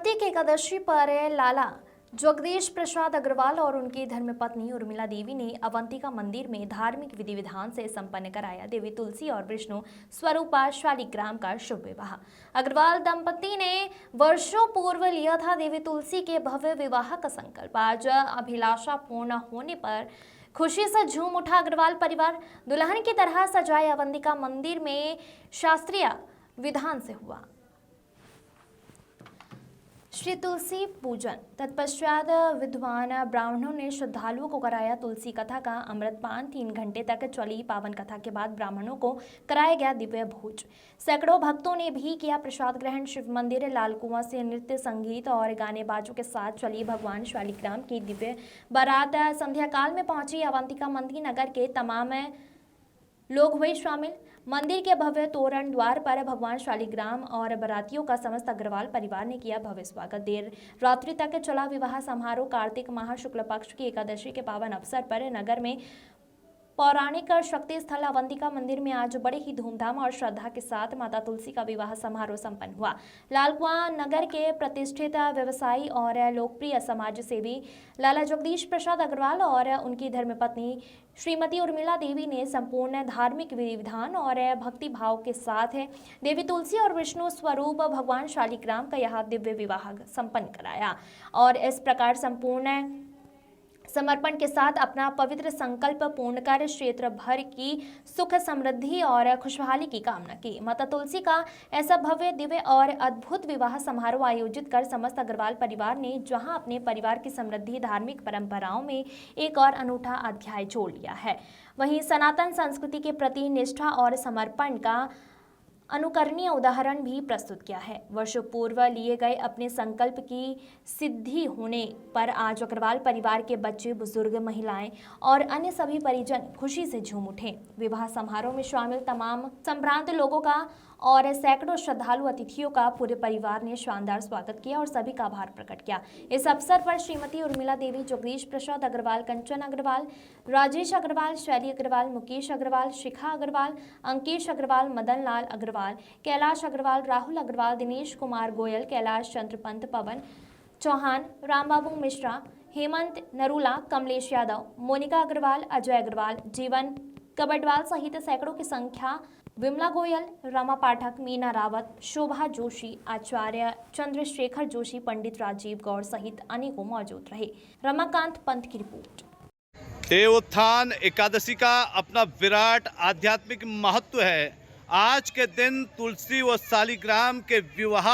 कार्तिक एकादशी पर लाला जगदीश प्रसाद अग्रवाल और उनकी धर्मपत्नी उर्मिला देवी ने अवंतिका मंदिर में धार्मिक विधि विधान से संपन्न कराया देवी तुलसी और विष्णु स्वरूपा शालिग्राम का शुभ विवाह। अग्रवाल दंपति ने वर्षों पूर्व लिया था देवी तुलसी के भव्य विवाह का संकल्प। आज अभिलाषा पूर्ण होने पर खुशी से झूम उठा अग्रवाल परिवार। दुल्हन की तरह सजाए अवंतिका मंदिर में शास्त्रीय विधान से हुआ श्री तुलसी पूजन। तत्पश्चात विद्वान ब्राह्मणों ने श्रद्धालुओं को कराया तुलसी कथा का अमृतपान। 3 घंटे तक चली पावन कथा के बाद ब्राह्मणों को कराया गया दिव्य भोज। सैकड़ों भक्तों ने भी किया प्रसाद ग्रहण। शिव मंदिर लाल कुआं से नृत्य संगीत और गाने बाजों के साथ चली भगवान शालिग्राम की दिव्य बारात। संध्या काल में पहुंची अवंतिका मंदिर नगर के तमाम लोग हुए शामिल। मंदिर के भव्य तोरण द्वार पर भगवान शालिग्राम और बारातियों का समस्त अग्रवाल परिवार ने किया भव्य स्वागत। देर रात्रि तक चला विवाह समारोह। कार्तिक माह शुक्ल पक्ष की एकादशी के पावन अवसर पर नगर में पौराणिक शक्ति स्थल अवंतिका मंदिर में आज बड़े ही धूमधाम और श्रद्धा के साथ माता तुलसी का विवाह समारोह संपन्न हुआ। लालकुआं नगर के प्रतिष्ठित व्यवसायी और लोकप्रिय समाज सेवी लाला जगदीश प्रसाद अग्रवाल और उनकी धर्मपत्नी श्रीमती उर्मिला देवी ने संपूर्ण धार्मिक विधि विधान और भक्ति भाव के साथ देवी तुलसी और विष्णु स्वरूप भगवान शालिग्राम का यह दिव्य विवाह संपन्न कराया और इस प्रकार संपूर्ण समर्पण के साथ अपना पवित्र संकल्प पूर्ण कर क्षेत्र भर की सुख समृद्धि और खुशहाली की कामना की। माता तुलसी का ऐसा भव्य दिव्य और अद्भुत विवाह समारोह आयोजित कर समस्त अग्रवाल परिवार ने जहां अपने परिवार की समृद्धि धार्मिक परंपराओं में एक और अनूठा अध्याय जोड़ लिया है, वहीं सनातन संस्कृति के प्रति निष्ठा और समर्पण का अनुकरणीय उदाहरण भी प्रस्तुत किया है। वर्षों पूर्व लिए गए अपने संकल्प की सिद्धि होने पर आज अग्रवाल परिवार के बच्चे, बुजुर्ग, महिलाएं और अन्य सभी परिजन खुशी से झूम उठे। विवाह समारोह में शामिल तमाम संभ्रांत लोगों का और सैकड़ों श्रद्धालु अतिथियों का पूरे परिवार ने शानदार स्वागत किया और सभी का आभार प्रकट किया। इस अवसर पर श्रीमती उर्मिला देवी, जगदीश प्रसाद अग्रवाल, कंचन अग्रवाल, राजेश अग्रवाल, शैली अग्रवाल, मुकेश अग्रवाल, शिखा अग्रवाल, अंकेश अग्रवाल, मदन लाल अग्रवाल, कैलाश अग्रवाल, राहुल अग्रवाल, दिनेश कुमार गोयल, कैलाश चंद्र पंत, पवन चौहान, रामबाबू मिश्रा, हेमंत नरूला, कमलेश यादव, मोनिका अग्रवाल, अजय अग्रवाल, जीवन कबडवाल सहित सैकड़ों की संख्या, विमला गोयल, रमा पाठक, मीना रावत, शोभा जोशी, आचार्य चंद्रशेखर जोशी, पंडित राजीव गौड़ सहित अनेकों मौजूद रहे। रमाकांत पंत की रिपोर्ट। देवोत्थान एकादशी का अपना विराट आध्यात्मिक महत्व है। आज के दिन तुलसी व शालिग्राम के विवाह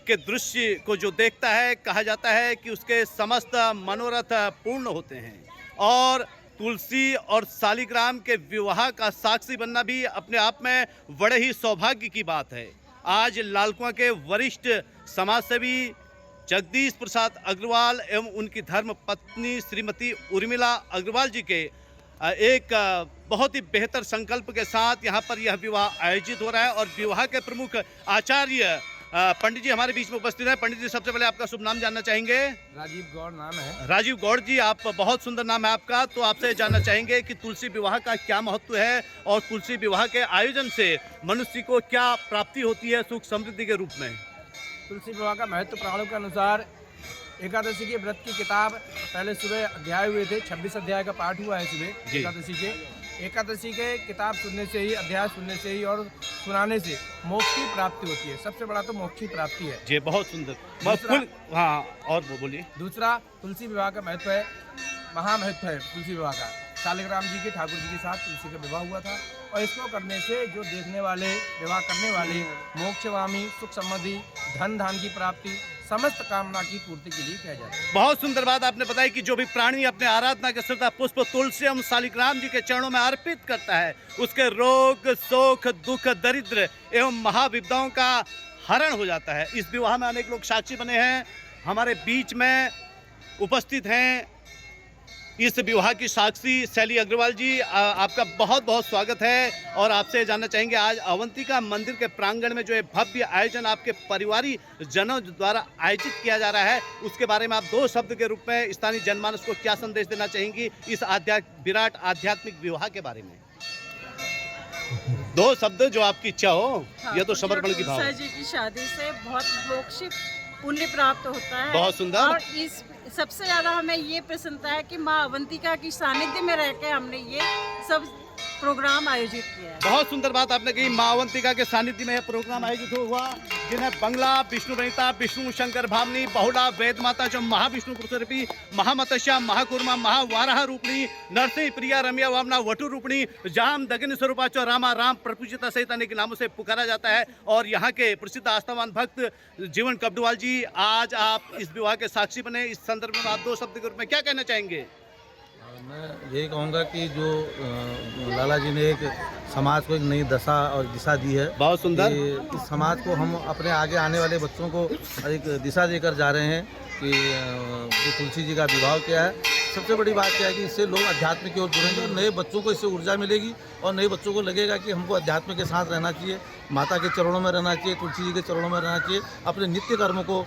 के दृश्य को जो देखता है, कहा जाता है कि उसके समस्त मनोरथ पूर्ण होते हैं और तुलसी और शालिग्राम के विवाह का साक्षी बनना भी अपने आप में बड़े ही सौभाग्य की बात है। आज लालकुआं के वरिष्ठ समाजसेवी जगदीश प्रसाद अग्रवाल एवं उनकी धर्म पत्नी श्रीमती उर्मिला अग्रवाल जी के एक बहुत ही बेहतर संकल्प के साथ यहाँ पर यह विवाह आयोजित हो रहा है और विवाह के प्रमुख आचार्य पंडित जी हमारे बीच में उपस्थित हैं। पंडित जी, सबसे पहले आपका शुभ नाम जानना चाहेंगे। राजीव गौड़ नाम है। राजीव गौड़ जी, आप बहुत सुंदर नाम है आपका। तो आपसे जानना चाहेंगे कि तुलसी विवाह का क्या महत्व है और तुलसी विवाह के आयोजन से मनुष्य को क्या प्राप्ति होती है सुख समृद्धि के रूप में। तुलसी विवाह का महत्व पुराणों के अनुसार एकादशी के व्रत की किताब पहले सुबह अध्याय हुए थे, 26 अध्याय का पाठ हुआ है सुबह एकादशी के किताब सुनने से ही, अध्याय सुनने से ही और सुनाने से मोक्ष की प्राप्ति होती है। सबसे बड़ा तो मोक्ष की प्राप्ति है जी, बहुत सुंदर। हाँ, और वो बोलिए। दूसरा, तुलसी विवाह का महत्व है, महामहत्व है तुलसी विवाह का। शालिग्राम जी के ठाकुर जी के साथ तुलसी का विवाह हुआ था और इसको करने से जो देखने वाले, विवाह करने वाले मोक्षवामी, सुख समृद्धि, धन धान की प्राप्ति, समस्त कामना की पूर्ति के लिए किया जाता है। बहुत सुंदर बात आपने बताई कि जो भी प्राणी अपने आराधना के श्रद्धा पुष्प तुलसी एवं शालिग्राम जी के चरणों में अर्पित करता है, उसके रोग, शोक, दुख, दरिद्र एवं महाविपदाओं का हरण हो जाता है। इस विवाह में अनेक लोग साक्षी बने हैं, हमारे बीच में उपस्थित हैं इस विवाह की साक्षी शैली अग्रवाल जी। आपका बहुत बहुत स्वागत है और आपसे जानना चाहेंगे, आज अवंतिका मंदिर के प्रांगण में जो है भव्य आयोजन आपके परिवारी जनों द्वारा आयोजित किया जा रहा है, उसके बारे में आप 2 शब्द के रूप में स्थानीय जनमानस को क्या संदेश देना चाहेंगी इस विराट आध्यात्मिक विवाह के बारे में? 2 शब्द जो आपकी इच्छा हो। हाँ, ये तो समर्पण की भाव। तुलसी जी की शादी से बहुत मोक्ष पुण्य प्राप्त होता है। बहुत सुंदर। और इस सबसे ज़्यादा हमें ये प्रसन्नता है कि माँ अवंतिका की सानिध्य में रह के हमने ये सब प्रोग्राम आयोजित किया है। बहुत सुंदर बात आपने कही, माँ अवंतिका के सानिध्य में यह प्रोग्राम आयोजित हुआ, जिन्हें बंगला, विष्णु वनिता, विष्णु शंकर भावनी, बहुला, वेद माता जो महाविष्णु पुरुषरूपी, महामतस्या, महाकुर्मा, महावाराह रूपणी, नरसिंह प्रिया, रम्या वामना, वटु रूपणी, जाम दगिन स्वरूपा चो रामा राम प्रपूजिता सहित अनेक नामों से पुकारा जाता है। और यहाँ के प्रसिद्ध आस्थावान भक्त जीवन कबडवाल जी, आज आप इस विवाह के साक्षी बने, इस संदर्भ में आप 2 शब्द के रूप में क्या कहना चाहेंगे? मैं यही कहूँगा कि जो लाला जी ने एक समाज को एक नई दशा और दिशा दी है। बहुत सुंदर। कि इस समाज को हम अपने आगे आने वाले बच्चों को एक दिशा देकर जा रहे हैं कि जो तुलसी जी का विवाह किया है। सबसे बड़ी बात क्या है कि इससे लोग अध्यात्म की ओर जुड़ेंगे और नए बच्चों को इससे ऊर्जा मिलेगी और नए बच्चों को लगेगा कि हमको अध्यात्म के साथ रहना चाहिए, माता के चरणों में रहना चाहिए, तुलसी जी के चरणों में रहना चाहिए। अपने नित्य कर्मों को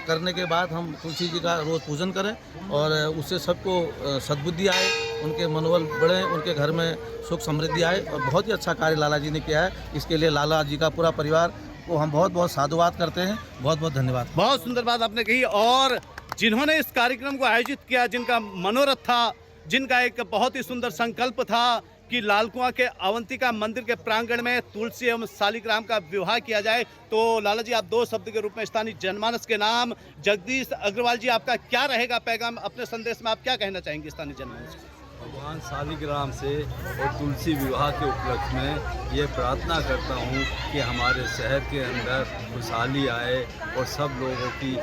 करने के बाद हम तुलसी जी का रोज़ पूजन करें और उससे सबको सद्बुद्धि आए, उनके मनोबल बढ़े, उनके घर में सुख समृद्धि आए। और बहुत ही अच्छा कार्य लाला जी ने किया है। इसके लिए लाला जी का पूरा परिवार को हम बहुत बहुत साधुवाद करते हैं। बहुत बहुत धन्यवाद। बहुत सुंदर बात आपने कही। और जिन्होंने इस कार्यक्रम को आयोजित किया, जिनका मनोरथ था, जिनका एक बहुत ही सुंदर संकल्प था कि लाल कुआं के अवंतिका मंदिर के प्रांगण में तुलसी एवं शालिग्राम का विवाह किया जाए, तो लाला जी आप 2 शब्द के रूप में स्थानीय जनमानस के नाम, जगदीश अग्रवाल जी आपका क्या रहेगा पैगाम? अपने संदेश में आप क्या कहना चाहेंगे स्थानीय जनमानस को? भगवान शालिग्राम से और तुलसी विवाह के उपलक्ष्य में ये प्रार्थना करता हूँ कि हमारे शहर के अंदर खुशहाली आए और सब लोगों की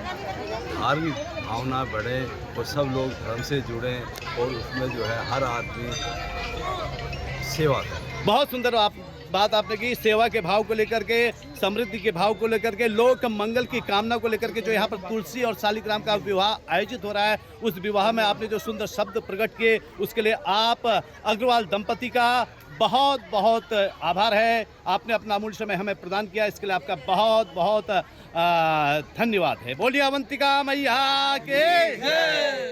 धार्मिक भावना बढ़े और सब लोग धर्म से जुड़ें और उसमें जो है हर आदमी सेवा करे। बहुत सुंदर बात आपने की, सेवा के भाव को लेकर के, समृद्धि के भाव को लेकर के, लोक मंगल की कामना को लेकर के जो यहाँ पर तुलसी और शालिग्राम का विवाह आयोजित हो रहा है, उस विवाह में आपने जो सुंदर शब्द प्रकट किए उसके लिए आप अग्रवाल दंपति का बहुत बहुत आभार है। आपने अपना अमूल्य समय हमें प्रदान किया, इसके लिए आपका बहुत बहुत धन्यवाद है। बोलिए अवंतिका मैया के।